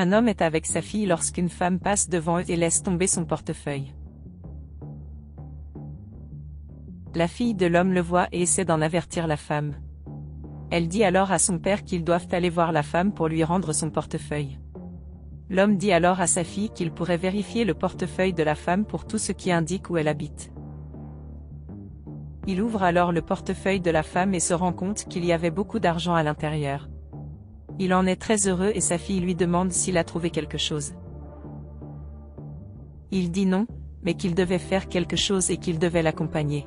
Un homme est avec sa fille lorsqu'une femme passe devant eux et laisse tomber son portefeuille. La fille de l'homme le voit et essaie d'en avertir la femme. Elle dit alors à son père qu'ils doivent aller voir la femme pour lui rendre son portefeuille. L'homme dit alors à sa fille qu'il pourrait vérifier le portefeuille de la femme pour tout ce qui indique où elle habite. Il ouvre alors le portefeuille de la femme et se rend compte qu'il y avait beaucoup d'argent à l'intérieur. Il en est très heureux et sa fille lui demande s'il a trouvé quelque chose. Il dit non, mais qu'il devait faire quelque chose et qu'il devait l'accompagner.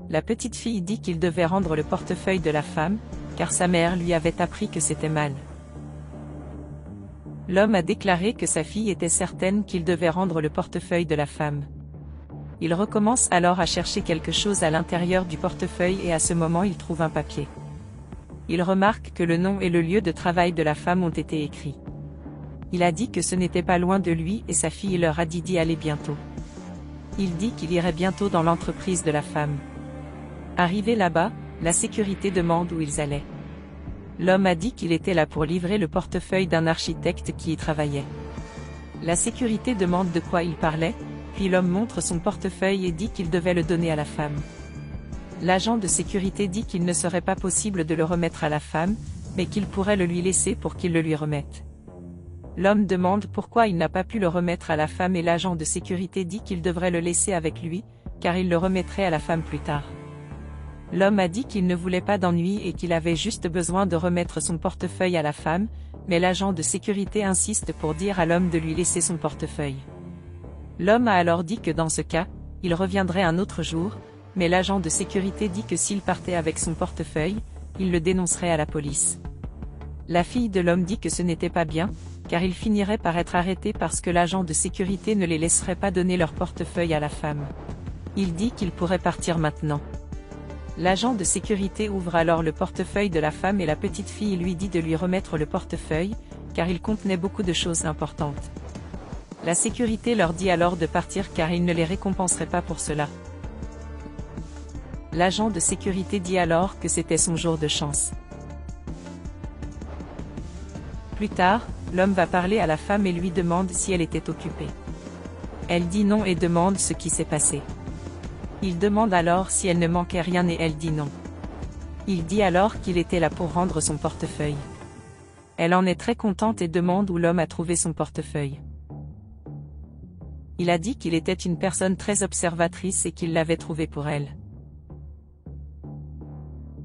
La petite fille dit qu'il devait rendre le portefeuille de la femme, car sa mère lui avait appris que c'était mal. L'homme a déclaré que sa fille était certaine qu'il devait rendre le portefeuille de la femme. Il recommence alors à chercher quelque chose à l'intérieur du portefeuille et à ce moment il trouve un papier. Il remarque que le nom et le lieu de travail de la femme ont été écrits. Il a dit que ce n'était pas loin de lui et sa fille leur a dit d'y aller bientôt. Il dit qu'il irait bientôt dans l'entreprise de la femme. Arrivé là-bas, la sécurité demande où ils allaient. L'homme a dit qu'il était là pour livrer le portefeuille d'un architecte qui y travaillait. La sécurité demande de quoi il parlait, puis l'homme montre son portefeuille et dit qu'il devait le donner à la femme. L'agent de sécurité dit qu'il ne serait pas possible de le remettre à la femme, mais qu'il pourrait le lui laisser pour qu'il le lui remette. L'homme demande pourquoi il n'a pas pu le remettre à la femme et l'agent de sécurité dit qu'il devrait le laisser avec lui, car il le remettrait à la femme plus tard. L'homme a dit qu'il ne voulait pas d'ennui et qu'il avait juste besoin de remettre son portefeuille à la femme, mais l'agent de sécurité insiste pour dire à l'homme de lui laisser son portefeuille. L'homme a alors dit que dans ce cas, il reviendrait un autre jour, mais l'agent de sécurité dit que s'il partait avec son portefeuille, il le dénoncerait à la police. La fille de l'homme dit que ce n'était pas bien, car il finirait par être arrêté parce que l'agent de sécurité ne les laisserait pas donner leur portefeuille à la femme. Il dit qu'il pourrait partir maintenant. L'agent de sécurité ouvre alors le portefeuille de la femme et la petite fille lui dit de lui remettre le portefeuille, car il contenait beaucoup de choses importantes. La sécurité leur dit alors de partir car il ne les récompenserait pas pour cela. L'agent de sécurité dit alors que c'était son jour de chance. Plus tard, l'homme va parler à la femme et lui demande si elle était occupée. Elle dit non et demande ce qui s'est passé. Il demande alors si elle ne manquait rien et elle dit non. Il dit alors qu'il était là pour rendre son portefeuille. Elle en est très contente et demande où l'homme a trouvé son portefeuille. Il a dit qu'il était une personne très observatrice et qu'il l'avait trouvé pour elle.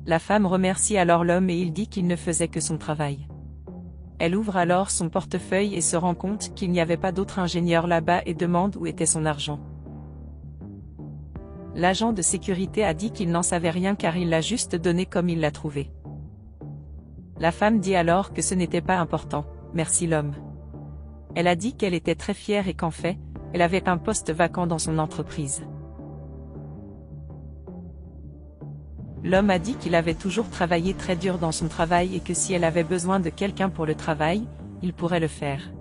La femme remercie alors l'homme et il dit qu'il ne faisait que son travail. Elle ouvre alors son portefeuille et se rend compte qu'il n'y avait pas d'autre ingénieur là-bas et demande où était son argent. L'agent de sécurité a dit qu'il n'en savait rien car il l'a juste donné comme il l'a trouvé. La femme dit alors que ce n'était pas important, merci l'homme. Elle a dit qu'elle était très fière et qu'en fait, elle avait un poste vacant dans son entreprise. L'homme a dit qu'il avait toujours travaillé très dur dans son travail et que si elle avait besoin de quelqu'un pour le travail, il pourrait le faire.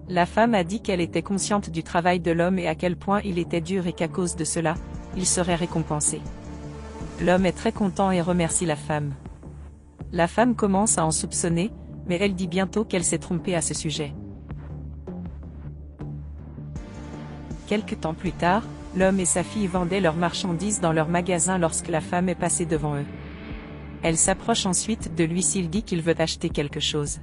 La femme a dit qu'elle était consciente du travail de l'homme et à quel point il était dur et qu'à cause de cela, il serait récompensé. L'homme est très content et remercie la femme. La femme commence à en soupçonner, mais elle dit bientôt qu'elle s'est trompée à ce sujet. Quelque temps plus tard, l'homme et sa fille vendaient leurs marchandises dans leur magasin lorsque la femme est passée devant eux. Elle s'approche ensuite de lui s'il dit qu'il veut acheter quelque chose.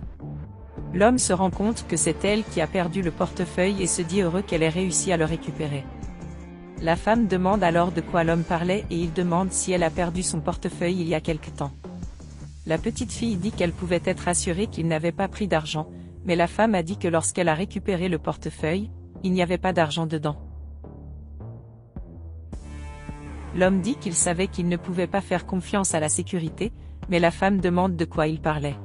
L'homme se rend compte que c'est elle qui a perdu le portefeuille et se dit heureux qu'elle ait réussi à le récupérer. La femme demande alors de quoi l'homme parlait et il demande si elle a perdu son portefeuille il y a quelque temps. La petite fille dit qu'elle pouvait être assurée qu'il n'avait pas pris d'argent, mais la femme a dit que lorsqu'elle a récupéré le portefeuille, il n'y avait pas d'argent dedans. L'homme dit qu'il savait qu'il ne pouvait pas faire confiance à la sécurité, mais la femme demande de quoi il parlait.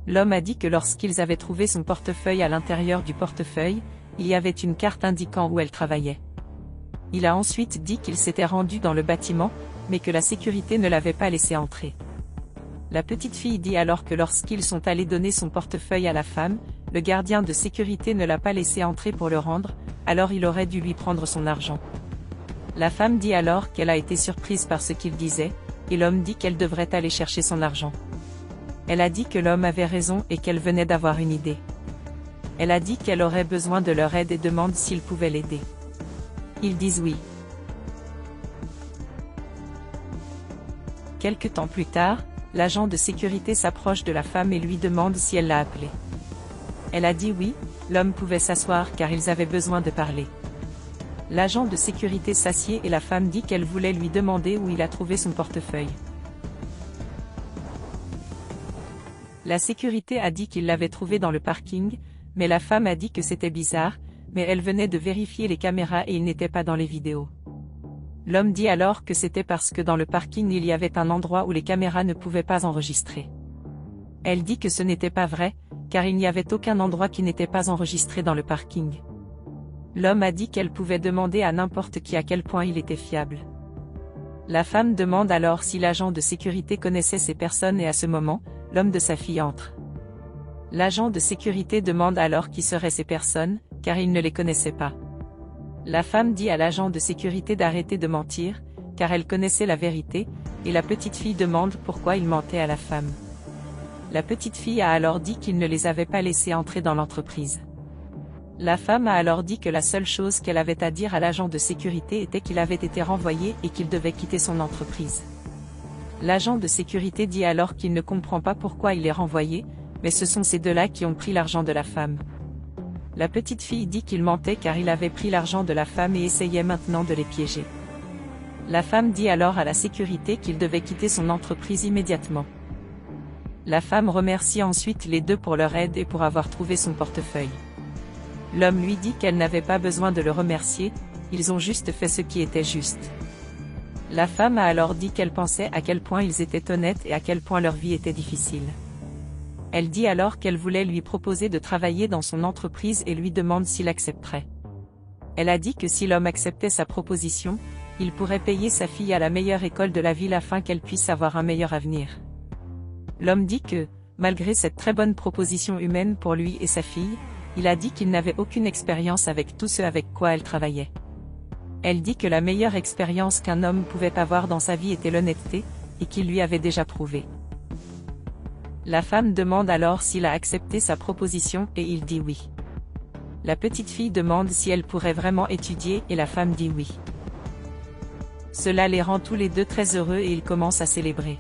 L'homme a dit que lorsqu'ils avaient trouvé son portefeuille à l'intérieur du portefeuille, il y avait une carte indiquant où elle travaillait. Il a ensuite dit qu'il s'était rendu dans le bâtiment, mais que la sécurité ne l'avait pas laissé entrer. La petite fille dit alors que lorsqu'ils sont allés donner son portefeuille à la femme, le gardien de sécurité ne l'a pas laissé entrer pour le rendre, alors il aurait dû lui prendre son argent. La femme dit alors qu'elle a été surprise par ce qu'il disait, et l'homme dit qu'elle devrait aller chercher son argent. Elle a dit que l'homme avait raison et qu'elle venait d'avoir une idée. Elle a dit qu'elle aurait besoin de leur aide et demande s'ils pouvaient l'aider. Ils disent oui. Quelque temps plus tard, l'agent de sécurité s'approche de la femme et lui demande si elle l'a appelé. Elle a dit oui, l'homme pouvait s'asseoir car ils avaient besoin de parler. L'agent de sécurité s'assied et la femme dit qu'elle voulait lui demander où il a trouvé son portefeuille. La sécurité a dit qu'il l'avait trouvé dans le parking, mais la femme a dit que c'était bizarre, mais elle venait de vérifier les caméras et il n'était pas dans les vidéos. L'homme dit alors que c'était parce que dans le parking il y avait un endroit où les caméras ne pouvaient pas enregistrer. Elle dit que ce n'était pas vrai, car il n'y avait aucun endroit qui n'était pas enregistré dans le parking. L'homme a dit qu'elle pouvait demander à n'importe qui à quel point il était fiable. La femme demande alors si l'agent de sécurité connaissait ces personnes et à ce moment, l'homme de sa fille entre. L'agent de sécurité demande alors qui seraient ces personnes, car il ne les connaissait pas. La femme dit à l'agent de sécurité d'arrêter de mentir, car elle connaissait la vérité, et la petite fille demande pourquoi il mentait à la femme. La petite fille a alors dit qu'il ne les avait pas laissés entrer dans l'entreprise. La femme a alors dit que la seule chose qu'elle avait à dire à l'agent de sécurité était qu'il avait été renvoyé et qu'il devait quitter son entreprise. L'agent de sécurité dit alors qu'il ne comprend pas pourquoi il est renvoyé, mais ce sont ces deux-là qui ont pris l'argent de la femme. La petite fille dit qu'il mentait car il avait pris l'argent de la femme et essayait maintenant de les piéger. La femme dit alors à la sécurité qu'il devait quitter son entreprise immédiatement. La femme remercie ensuite les deux pour leur aide et pour avoir trouvé son portefeuille. L'homme lui dit qu'elle n'avait pas besoin de le remercier, ils ont juste fait ce qui était juste. La femme a alors dit qu'elle pensait à quel point ils étaient honnêtes et à quel point leur vie était difficile. Elle dit alors qu'elle voulait lui proposer de travailler dans son entreprise et lui demande s'il accepterait. Elle a dit que si l'homme acceptait sa proposition, il pourrait payer sa fille à la meilleure école de la ville afin qu'elle puisse avoir un meilleur avenir. L'homme dit que, malgré cette très bonne proposition humaine pour lui et sa fille, il a dit qu'il n'avait aucune expérience avec tout ce avec quoi elle travaillait. Elle dit que la meilleure expérience qu'un homme pouvait avoir dans sa vie était l'honnêteté, et qu'il lui avait déjà prouvé. La femme demande alors s'il a accepté sa proposition et il dit oui. La petite fille demande si elle pourrait vraiment étudier et la femme dit oui. Cela les rend tous les deux très heureux et ils commencent à célébrer.